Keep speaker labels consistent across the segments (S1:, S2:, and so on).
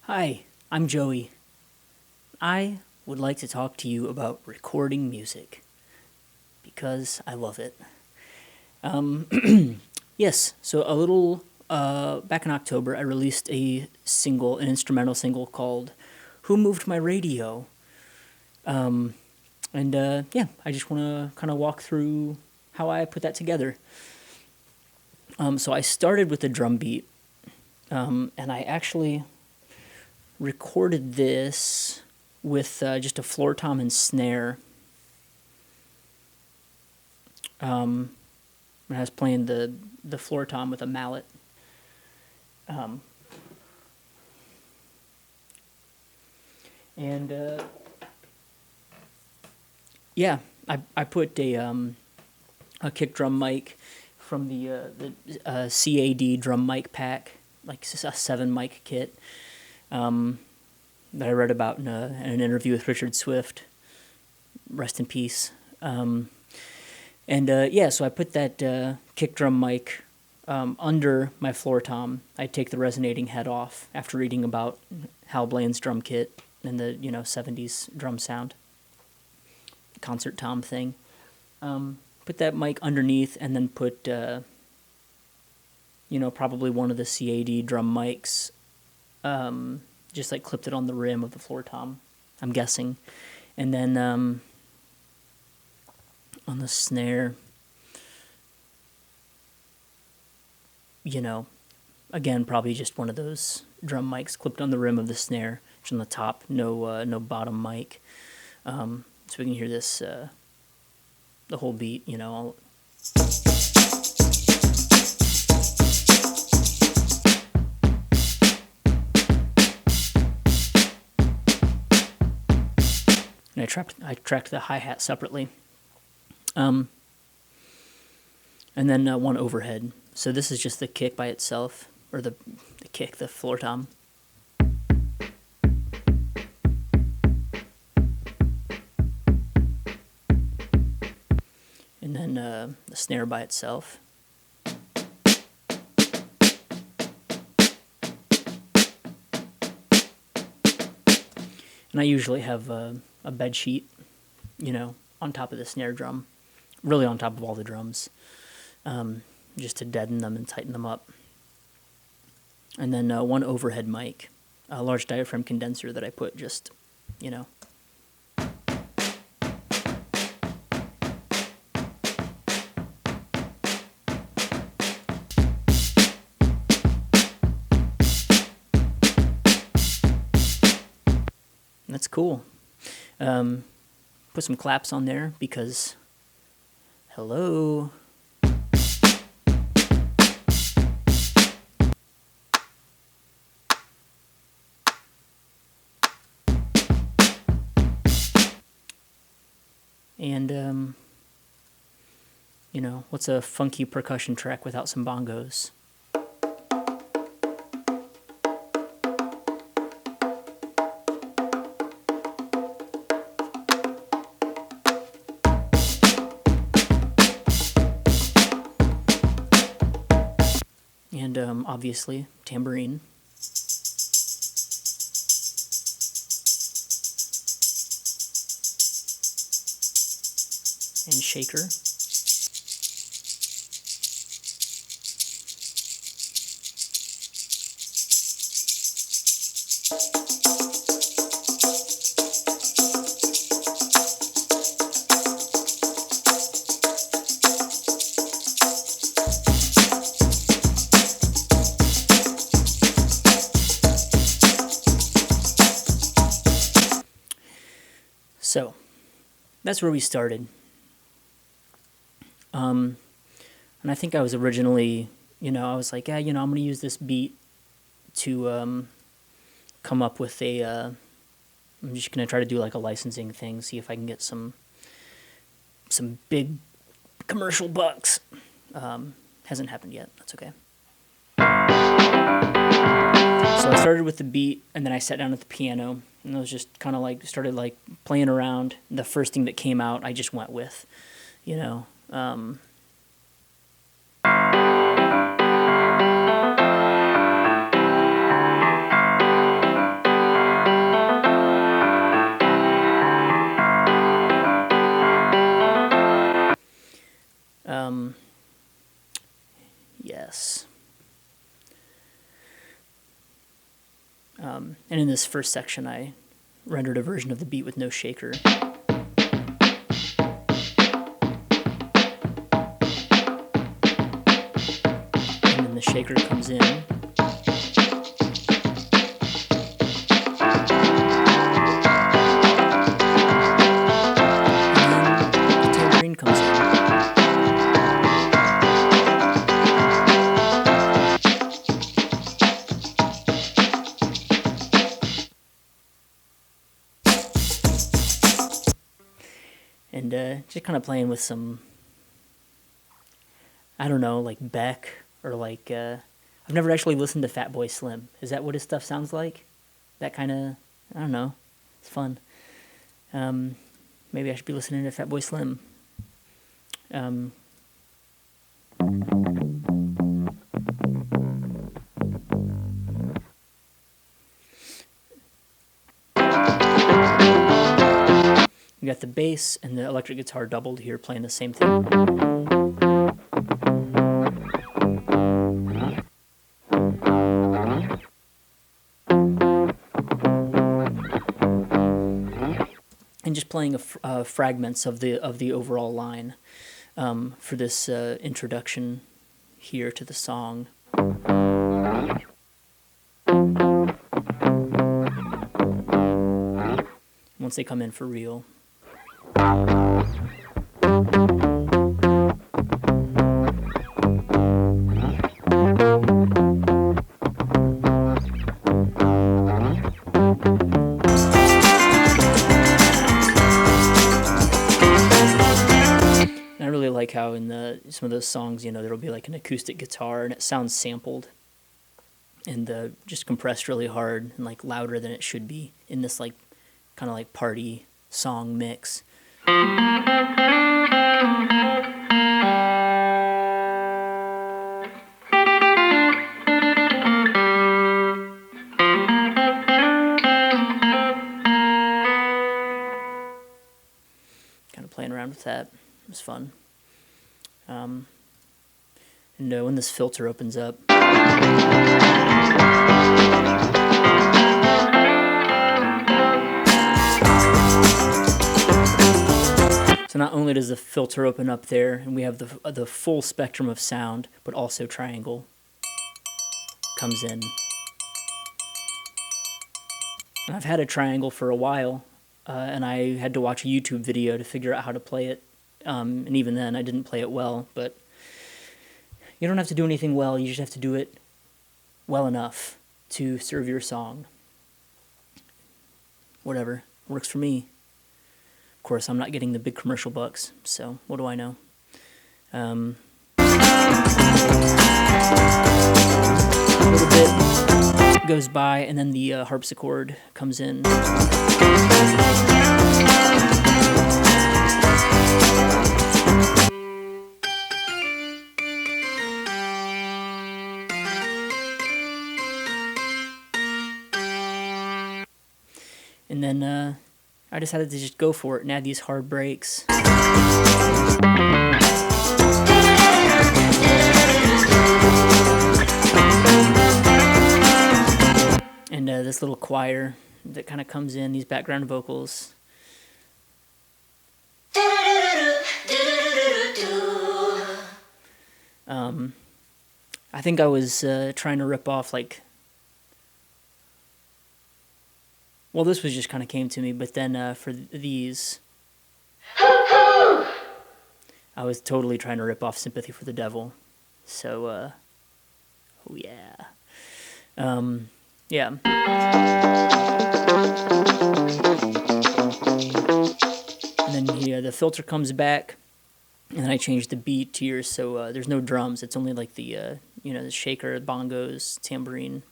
S1: Hi, I'm Joey. I would like to talk to you about recording music because I love it. Yes, so a little back in October, I released an instrumental single called "Who Moved My Radio," and yeah, I just want to kind of walk through how I put that together. So I started with a drum beat, and I actually recorded this with just a floor tom and snare. And I was playing the floor tom with a mallet. Um, and yeah, I put a kick drum mic from the CAD drum mic pack, like a 7 mic kit, that I read about in an interview with Richard Swift. Rest in peace. And yeah, so I put that kick drum mic under my floor tom. I take the resonating head off after reading about Hal Blaine's drum kit and the 70s drum sound, concert tom thing. Put that mic underneath and then put probably one of the CAD drum mics, just like clipped it on the rim of the floor tom, I'm guessing. And then on the snare, again, probably just one of those drum mics clipped on the rim of the snare, just on the top, no bottom mic. So we can hear this, the whole beat, And I tracked the hi-hat separately. And then one overhead. So this is just the kick by itself, or the kick, the floor tom. And then the snare by itself. And I usually have a bed sheet, on top of the snare drum, really on top of all the drums, just to deaden them and tighten them up. And then one overhead mic, a large diaphragm condenser that I put just, That's cool. Put some claps on there because, hello. And, what's a funky percussion track without some bongos? And obviously, tambourine. And shaker. So, that's where we started. And I think I was originally, I was like, I'm going to use this beat to come up with I'm just going to try to do like a licensing thing, see if I can get some big commercial bucks. Hasn't happened yet. That's okay. So I started with the beat, and then I sat down at the piano, and I was just kind of started playing around. The first thing that came out, I just went with, And in this first section, I rendered a version of the beat with no shaker. And then the shaker comes in. Comes in. And just kind of playing with some, I don't know, like Beck, or like, I've never actually listened to Fatboy Slim. Is that what his stuff sounds like? That kind of, I don't know, it's fun. Maybe I should be listening to Fatboy Slim. You got the bass and the electric guitar doubled here, playing the same thing. And just playing fragments of the overall line for this introduction here to the song. Once they come in for real. And I really like how in some of those songs, you know, there'll be like an acoustic guitar and it sounds sampled and just compressed really hard and like louder than it should be in this like kind of like party song mix. Kind of playing around with that. It was fun. And when this filter opens up, so not only does the filter open up there, and we have the full spectrum of sound, but also triangle comes in. And I've had a triangle for a while, and I had to watch a YouTube video to figure out how to play it. And even then, I didn't play it well, but you don't have to do anything well, you just have to do it well enough to serve your song. Whatever, works for me. Of course, I'm not getting the big commercial bucks, so what do I know? A little bit goes by, and then the harpsichord comes in. And then I decided to just go for it and add these hard breaks. And this little choir that kind of comes in, these background vocals. I think I was trying to rip off like, well, this was just kind of came to me, but then for these, I was totally trying to rip off Sympathy for the Devil. So, oh yeah. Yeah. And then the filter comes back, and then I changed the beat here, so there's no drums. It's only like the, the shaker, bongos, tambourine.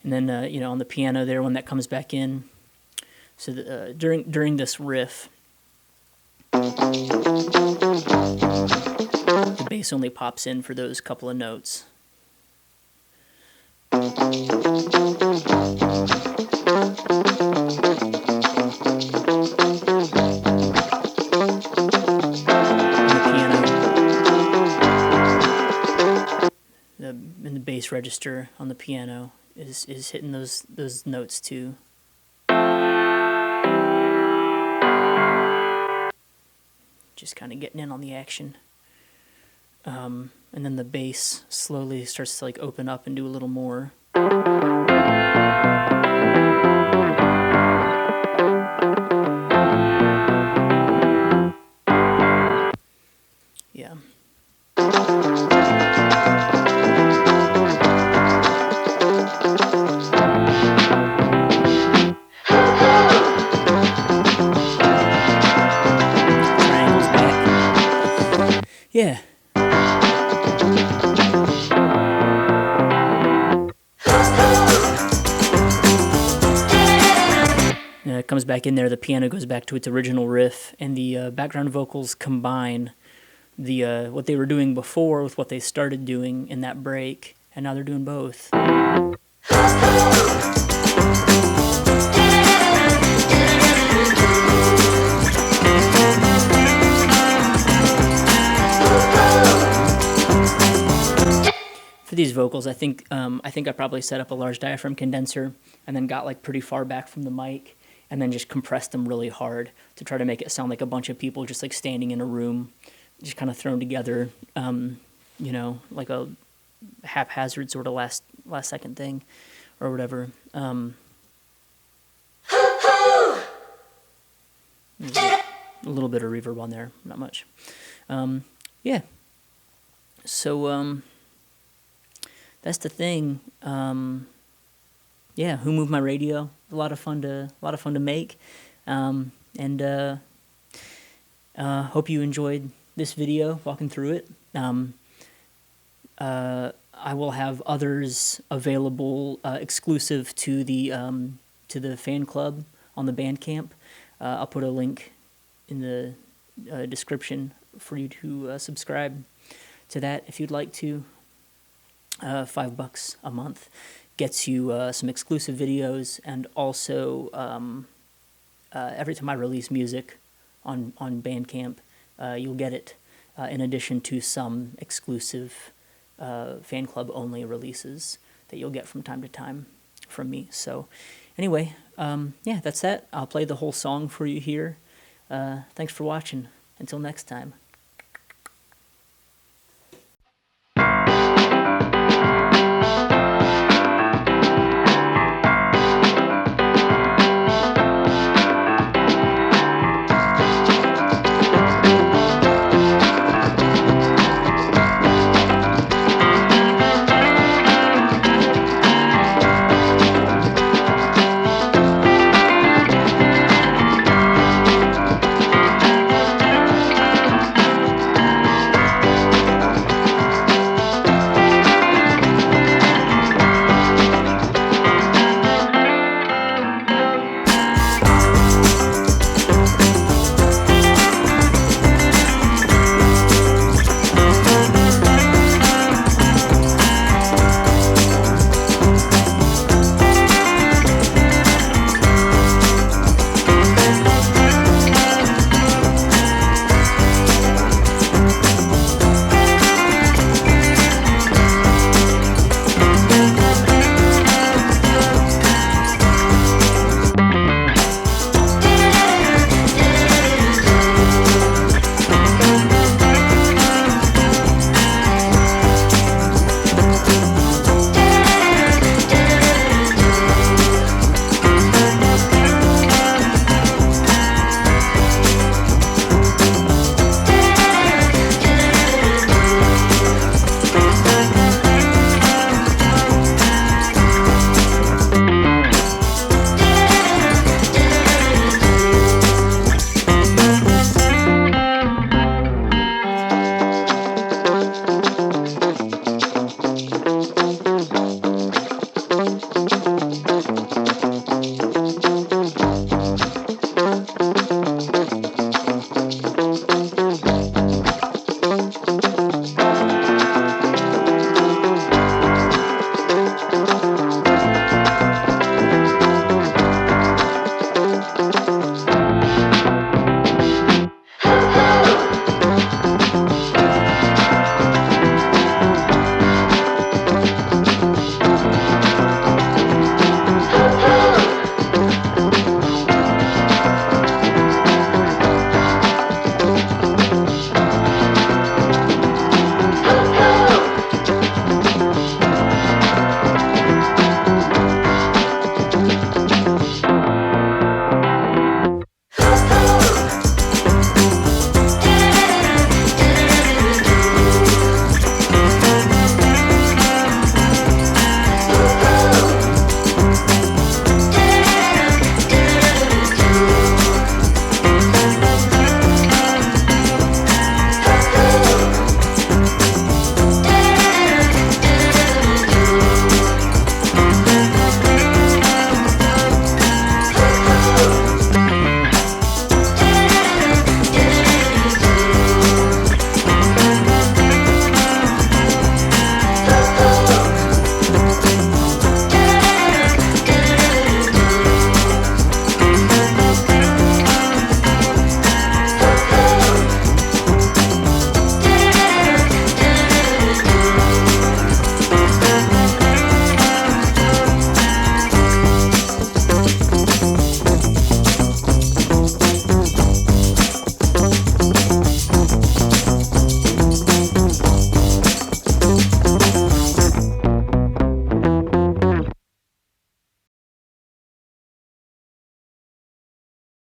S1: And then, on the piano there, when that comes back in, so that, during this riff, bass only pops in for those couple of notes. And the bass register on the piano is hitting those notes too. Just kind of getting in on the action. And then the bass slowly starts to like open up and do a little more. Yeah. Triangles back. Yeah. It comes back in there, the piano goes back to its original riff, and the background vocals combine the what they were doing before with what they started doing in that break, and now they're doing both. For these vocals, I think I probably set up a large diaphragm condenser and then got like pretty far back from the mic and then just compressed them really hard to try to make it sound like a bunch of people just like standing in a room, just kind of thrown together, you know, like a haphazard sort of last second thing or whatever. A little bit of reverb on there, not much. Yeah. So that's the thing. Yeah, Who Moved My Radio? A lot of fun to make. And hope you enjoyed this video, walking through it. I will have others available exclusive to the fan club on the Bandcamp. I'll put a link in the description for you to subscribe to that if you'd like to. $5 a month gets you some exclusive videos, and also every time I release music on Bandcamp, you'll get it in addition to some exclusive fan club only releases that you'll get from time to time from me. So anyway, yeah, that's that. I'll play the whole song for you here. Thanks for watching. Until next time.